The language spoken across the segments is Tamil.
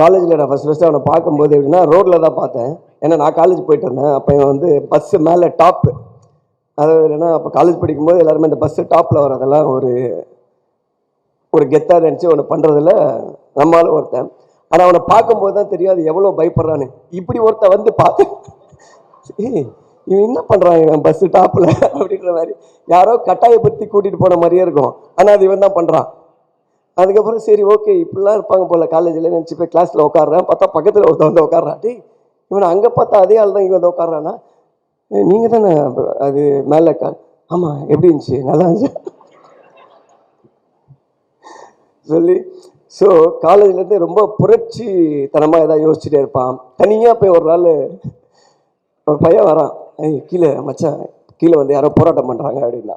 காலேஜில் நான் ஃபஸ்ட்டு அவனை பார்க்கும்போது எப்படின்னா ரோட்டில் தான் பார்த்தேன். ஏன்னா நான் காலேஜ் போயிட்டு இருந்தேன். அப்போ இவன் வந்து பஸ்ஸு மேலே டாப்பு, அதாவது இல்லைன்னா அப்போ காலேஜ் படிக்கும்போது எல்லாருமே இந்த பஸ்ஸு டாப்பில் வரதெல்லாம் ஒரு ஒரு கெத்தாக நினச்சி ஒன்று பண்ணுறதில்ல நம்மளாலும் ஒருத்தன். ஆனால் அவனை பார்க்கும்போது தான் தெரியும் அது எவ்வளோ பயப்படுறான்னு. இப்படி ஒருத்தன் வந்து பார்த்து இவன் என்ன பண்ணுறான் இவன் பஸ்ஸு டாப்பில் அப்படின்ற மாதிரி யாரோ கட்டாயப்படுத்தி கூட்டிகிட்டு போன மாதிரியே இருக்கும். ஆனால் அது இவன் தான் பண்ணுறான். அதுக்கப்புறம் சரி ஓகே இப்படிலாம் இருப்பாங்க போல் காலேஜில் நினச்சி போய் கிளாஸில் உட்காடுறேன். பார்த்தா பக்கத்தில் ஒருத்தன் வந்து உட்காடுறான். டேய் இவனை அங்கே பார்த்தா அதே ஆள் தான் இங்கே வந்து உட்காடுறான்னா, நீங்கள் தானே அது மேலே ஆமாம் எப்படி இருந்துச்சு நல்லா இருந்துச்சு சொல்லி. ஸோ காலேஜ்லேருந்து ரொம்ப புரட்சி தனமாக எதாவது யோசிச்சுட்டே இருப்பான். தனியாக போய் ஒரு நாள் ஒரு பையன் வரான். கீழே மச்சான் கீழே வந்து யாரோ போராட்டம் பண்ணுறாங்க அப்படின்னா.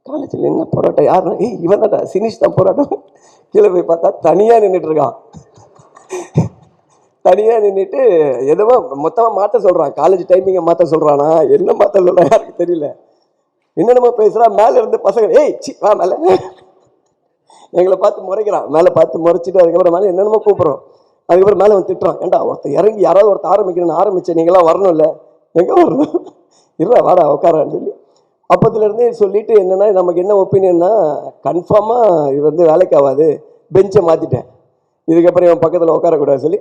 காலேஜில் என்ன போராட்டம் யாருன்னா இவன் தான்டா சினிஷ் தான் போராட்டம். கீழே போய் பார்த்தா தனியாக நின்றுட்டு இருக்கான். தனியாக நின்றுட்டு எதுவோ மொத்தமாக மாற்ற சொல்கிறான். காலேஜ் டைமிங்கை மாற்ற சொல்கிறானா என்ன மாற்ற சொல்கிறான் யாருக்கு தெரியல. என்னென்னமோ பேசுகிறான். மேலே இருந்து பசங்க சி வா மேலே எங்களை பார்த்து முறைக்கிறான். மேலே பார்த்து முறைச்சிட்டு அதுக்கப்புறம் மேலே என்னென்னமோ கூப்பிட்றோம். அதுக்கப்புறம் மேலே வந்து திட்டுறான். ஏன்டா ஒருத்தர் இறங்கி யாராவது ஒருத்தர் ஆரம்பிக்கணும்னு ஆரம்பித்தேன், நீங்களாம் வரணும்ல, எங்கே வரணும் இல்லை வாடா உட்காரான்னு சொல்லி அப்போத்துலேருந்தே சொல்லிவிட்டு என்னென்னா நமக்கு என்ன ஒப்பீனியன்னா கன்ஃபார்மாக இது வந்து வேலைக்கு ஆகாது, பெஞ்சை மாற்றிட்டேன், இதுக்கப்புறம் என் பக்கத்தில் உட்காரக்கூடாது சொல்லி